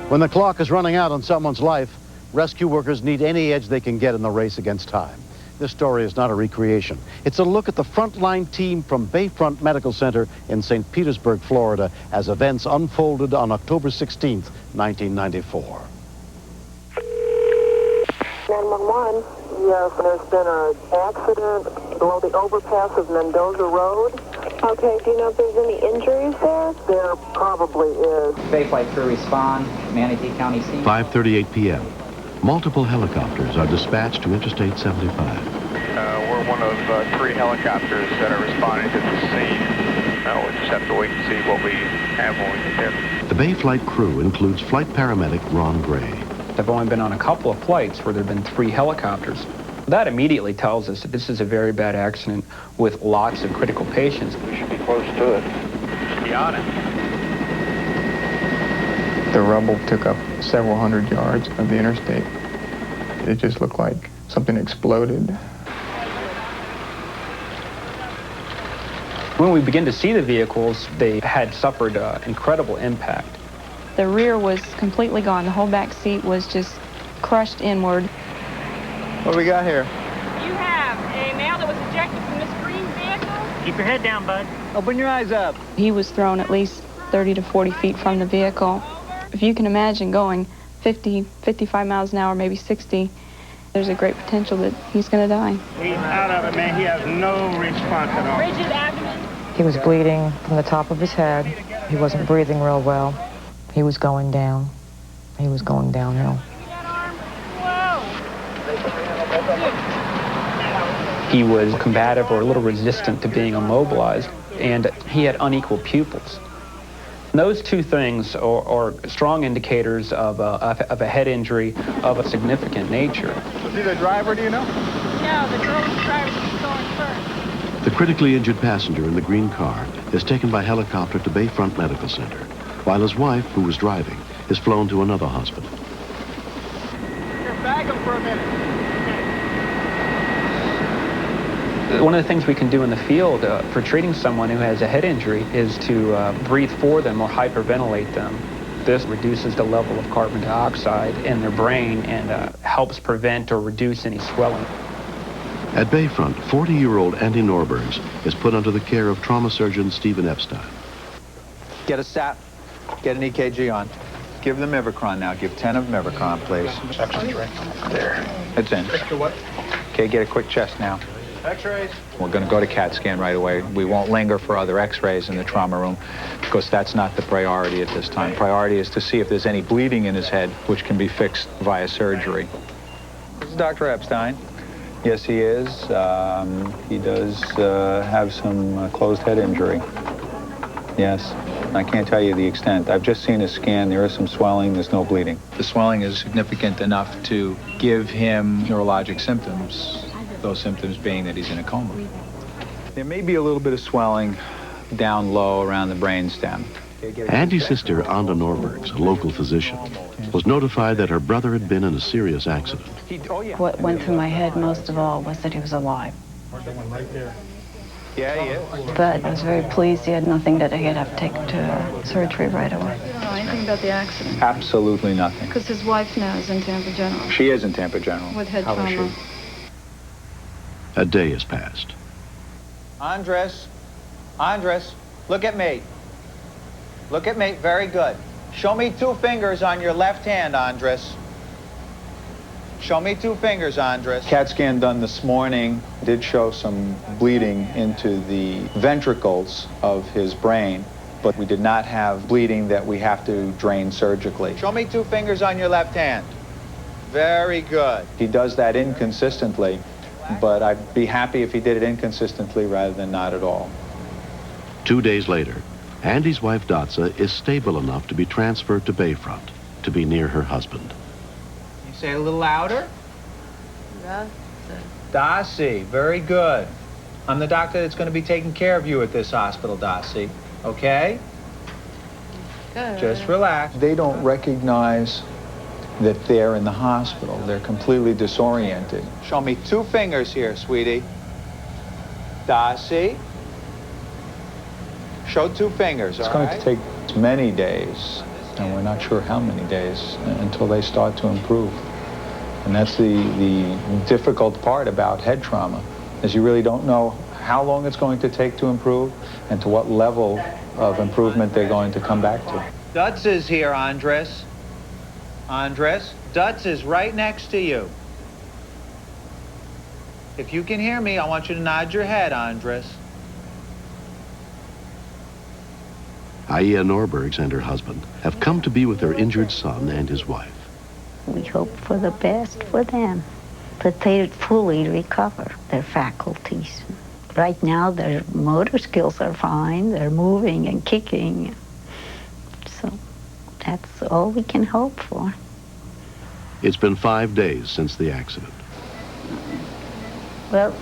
When the clock is running out on someone's life, rescue workers need any edge they can get in the race against time. This story is not a recreation. It's a look at the frontline team from Bayfront Medical Center in St. Petersburg, Florida, as events unfolded on October 16th, 1994. 911. Yes, there's been an accident below the overpass of Mendoza Road. Okay, do you know if there's any injuries there? There probably is. Bayflight crew respond, Manatee County scene. 5:38 p.m. Multiple helicopters are dispatched to Interstate 75. We're one of 3 helicopters that are responding to the scene. We'll just have to wait and see what we have when we get there. The Bayflight crew includes flight paramedic Ron Gray. I've only been on a couple of flights where there have been 3 helicopters. That immediately tells us that this is a very bad accident with lots of critical patients. We should be close to it. Should be on it. The rubble took up several hundred yards of the interstate. It just looked like something exploded. When we begin to see the vehicles, they had suffered incredible impact. The rear was completely gone. The whole back seat was just crushed inward. What do we got here? You have a male that was ejected from this green vehicle. Keep your head down, bud. Open your eyes up. He was thrown at least 30 to 40 feet from the vehicle. If you can imagine going 50, 55 miles an hour, maybe 60, there's a great potential that he's going to die. He's out of it, man. He has no response at all. Rigid abdomen. He was bleeding from the top of his head. He wasn't breathing real well. He was going down. He was going downhill. He was combative or a little resistant to being immobilized, and he had unequal pupils. Those 2 things are strong indicators of a head injury of a significant nature. Was he the driver, do you know? No, the girl was driving was going first. The critically injured passenger in the green car is taken by helicopter to Bayfront Medical Center, while his wife, who was driving, is flown to another hospital. Here, bag him for a minute. One of the things we can do in the field for treating someone who has a head injury is to breathe for them or hyperventilate them. This reduces the level of carbon dioxide in their brain and helps prevent or reduce any swelling. At Bayfront, 40-year-old Andy Norbergs is put under the care of trauma surgeon Stephen Epstein. Get a stat, get an EKG on. Give them Mivacron now. Give 10 of Mivacron, please. There. It's in. Okay, get a quick chest now. X-rays. We're going to go to CAT scan right away. We won't linger for other X-rays in the trauma room because that's not the priority at this time. Priority is to see if there's any bleeding in his head, which can be fixed via surgery. This is Dr. Epstein. Yes, he is. He does have some closed head injury. Yes. I can't tell you the extent. I've just seen a scan. There is some swelling. There's no bleeding. The swelling is significant enough to give him neurologic symptoms. Those symptoms being that he's in a coma. There may be a little bit of swelling down low around the brainstem. Andy's sister, Anda Norbergs, a local physician, was notified that her brother had been in a serious accident. What went through my head most of all was that he was alive. Yeah, he is. But I was very pleased he had nothing that he'd have to take to surgery right away. You don't know anything about the accident? Absolutely nothing. Because his wife now is in Tampa General. She is in Tampa General. With head How is trauma. she? A day has passed. Andres, look at me. Look at me, very good. Show me 2 fingers on your left hand, Andres. Show me 2 fingers, Andres. CAT scan done this morning did show some bleeding into the ventricles of his brain, but we did not have bleeding that we have to drain surgically. Show me 2 fingers on your left hand. Very good. He does that inconsistently, but I'd be happy if he did it inconsistently rather than not at all. 2 days later, Andy's wife, Dotsa, is stable enough to be transferred to Bayfront to be near her husband. You say it a little louder? Darcy, very good. I'm the doctor that's going to be taking care of you at this hospital, Darcy. Okay? Good. Just relax. They don't recognize that they're in the hospital. They're completely disoriented. Show me 2 fingers here, sweetie. Darcy. Show 2 fingers, all right? It's going to take many days and we're not sure how many days until they start to improve. And that's the difficult part about head trauma, is you really don't know how long it's going to take to improve and to what level of improvement they're going to come back to. Dutz is here, Andres. Andres, Dutz is right next to you. If you can hear me, I want you to nod your head, Andres. Aya Norbergs and her husband have come to be with their injured son and his wife. We hope for the best for them, that they fully recover their faculties. Right now, their motor skills are fine. They're moving and kicking. So that's all we can hope for. It's been 5 days since the accident. Well,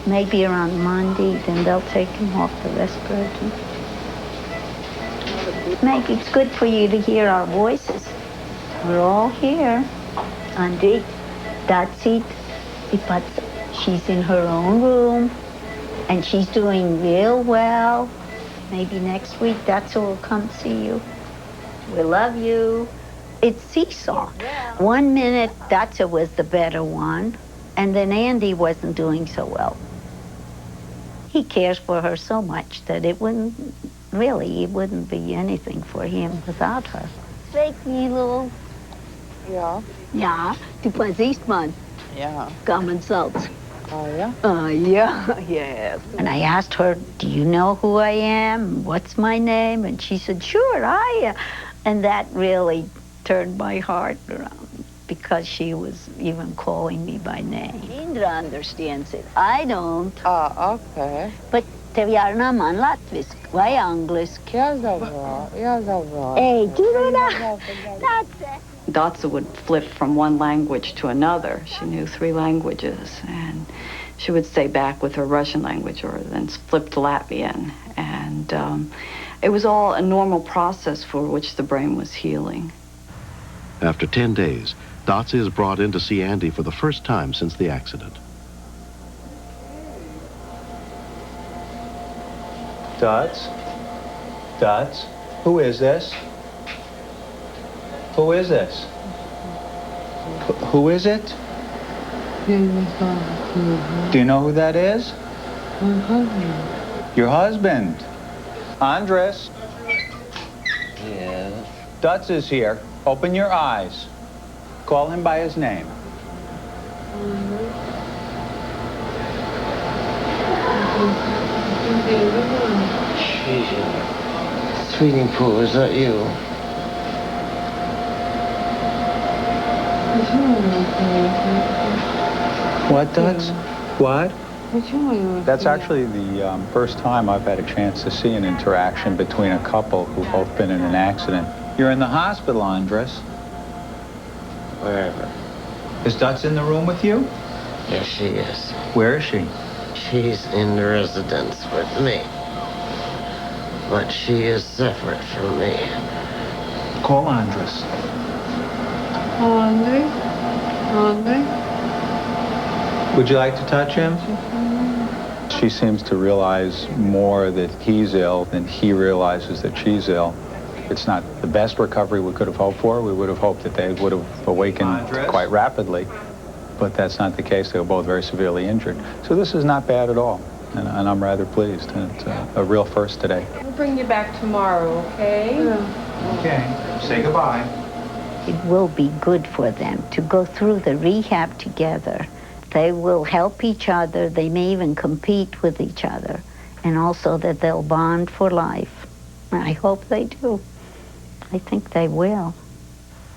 maybe around Monday, then they'll take him off the respirator. Maybe it's good for you to hear our voices. We're all here. Andre, that's it. But she's in her own room, and she's doing real well. Maybe next week, Datsa will come see you. We love you. It's seesaw. 1 minute, Datsa was the better one, and then Andy wasn't doing so well. He cares for her so much that it wouldn't be anything for him without her. Spreek Milo. Ja. Ja, du siehst man. Ja. Common sense. Oh, yeah? Yeah, yes. And I asked her, do you know who I am? What's my name? And she said, sure, Aya. And that really turned my heart around, because she was even calling me by name. Indra understands it. I don't. Okay. But tev jārunā man latviski vai angliski. Jāzavā. Hey, Kiruna, that's it. Datsa would flip from one language to another. She knew 3 languages, and she would stay back with her Russian language or then flip to Latvian. And it was all a normal process for which the brain was healing. After 10 days, Datsa is brought in to see Andy for the first time since the accident. Dutz? Dutz? Who is this? Who is this? Who is it? Do you know who that is? My husband. Your husband. Andres. Yes. Dutz is here. Open your eyes. Call him by his name. Sweetie Pooh, is that you? What, Dutz? What? That's actually the first time I've had a chance to see an interaction between a couple who've both been in an accident. You're in the hospital, Andres. Wherever. Is Dutz in the room with you? Yes, she is. Where is she? She's in the residence with me. But she is separate from me. Call Andres. Andre? Would you like to touch him? She seems to realize more that he's ill than he realizes that she's ill. It's not the best recovery we could have hoped for. We would have hoped that they would have awakened quite rapidly, but that's not the case. They were both very severely injured. So this is not bad at all, and I'm rather pleased. And it's a real first today. We'll bring you back tomorrow, okay? Yeah. Okay, say goodbye. It will be good for them to go through the rehab together. They will help each other. They may even compete with each other. And also that they'll bond for life. I hope they do. I think they will.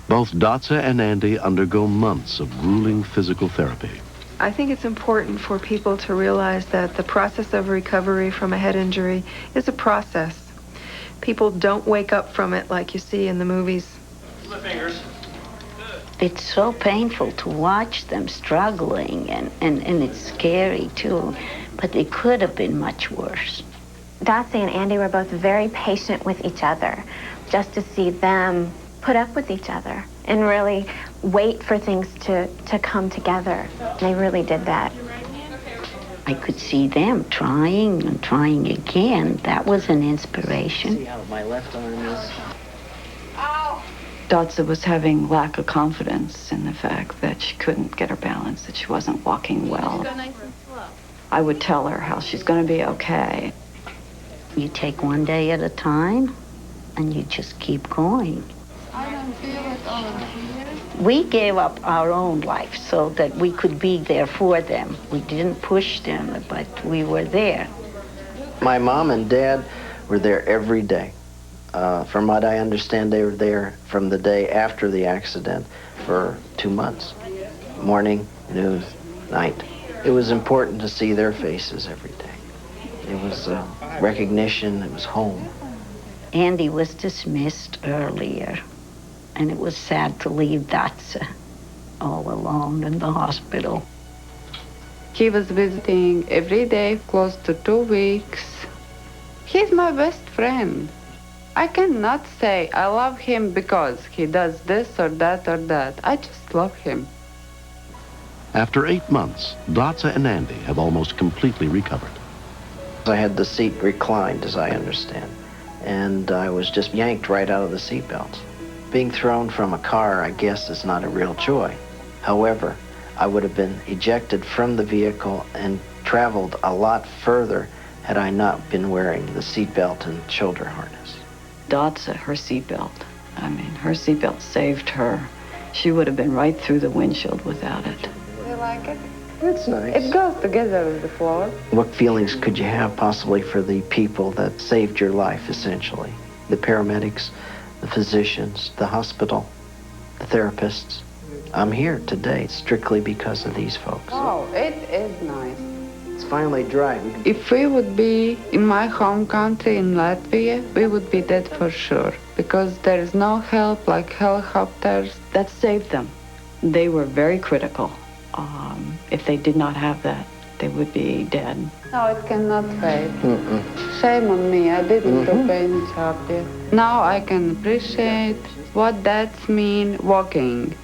Both Datsa and Andy undergo months of grueling physical therapy. I think it's important for people to realize that the process of recovery from a head injury is a process. People don't wake up from it like you see in the movies. The fingers. It's so painful to watch them struggling, and it's scary too, but it could have been much worse. Datsa and Andy were both very patient with each other, just to see them put up with each other and really wait for things to come together. They really did that. I could see them trying and trying again. That was an inspiration. See how my left arm is? Ow! Dotsa was having lack of confidence in the fact that she couldn't get her balance, that she wasn't walking well. I would tell her how she's going to be okay. You take one day at a time, and you just keep going. I don't feel it over here. We gave up our own life so that we could be there for them. We didn't push them, but we were there. My mom and dad were there every day. From what I understand, they were there from the day after the accident for 2 months. Morning, noon, night. It was important to see their faces every day. It was recognition, it was home. Andy was dismissed earlier, and it was sad to leave Dotsa all alone in the hospital. He was visiting every day, close to 2 weeks. He's my best friend. I cannot say I love him because he does this or that or that. I just love him. After 8 months, Dotsa and Andy have almost completely recovered. I had the seat reclined, as I understand, and I was just yanked right out of the seatbelt. Being thrown from a car, I guess, is not a real joy. However, I would have been ejected from the vehicle and traveled a lot further had I not been wearing the seatbelt and shoulder harness. Dotsa, her seatbelt. I mean, her seatbelt saved her. She would have been right through the windshield without it. You like it? It's nice. It goes together with the floor. What feelings could you have possibly for the people that saved your life, essentially? The paramedics, the physicians, the hospital, the therapists. I'm here today strictly because of these folks. Oh, it is nice. It's finally dry. If we would be in my home country in Latvia, we would be dead for sure, because there is no help like helicopters. That saved them. They were very critical. If they did not have that, they would be dead. No, it cannot wait. Shame on me, I didn't do any job yet. Now I can appreciate what that's mean walking,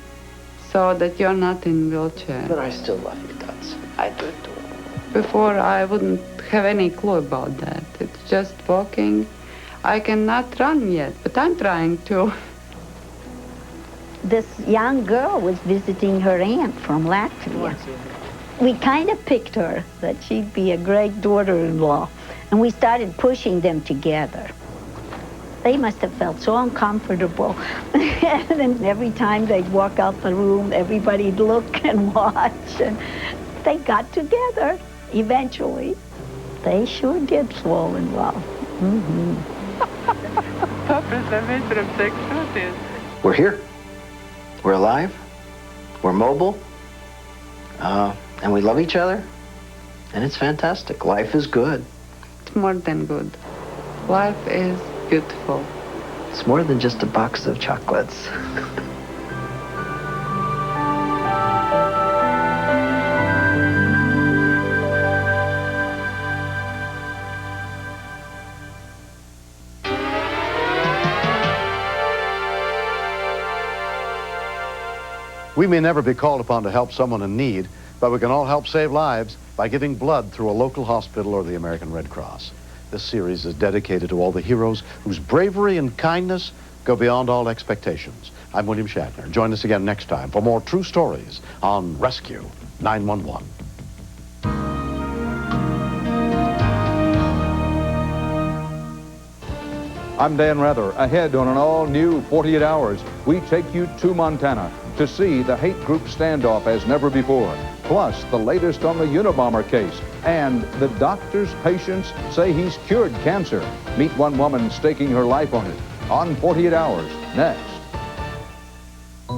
so that you're not in wheelchair. But I still love you, Dotsa. I do too. Before I wouldn't have any clue about that. It's just walking. I cannot run yet, but I'm trying to. This young girl was visiting her aunt from Latvia. We kind of picked her, that she'd be a great daughter-in-law, and we started pushing them together. They must have felt so uncomfortable. And then every time they'd walk out the room, everybody'd look and watch, and they got together eventually. They sure did fall in love. We're here. We're alive. We're mobile. And we love each other. And it's fantastic. Life is good. It's more than good. Life is beautiful. It's more than just a box of chocolates. We may never be called upon to help someone in need, but we can all help save lives by giving blood through a local hospital or the American Red Cross. This series is dedicated to all the heroes whose bravery and kindness go beyond all expectations. I'm William Shatner. Join us again next time for more true stories on Rescue 911. I'm Dan Rather. Ahead on an all-new 48 Hours, we take you to Montana to see the hate group standoff as never before. Plus, the latest on the Unabomber case. And the doctor's patients say he's cured cancer. Meet one woman staking her life on it. On 48 Hours, next.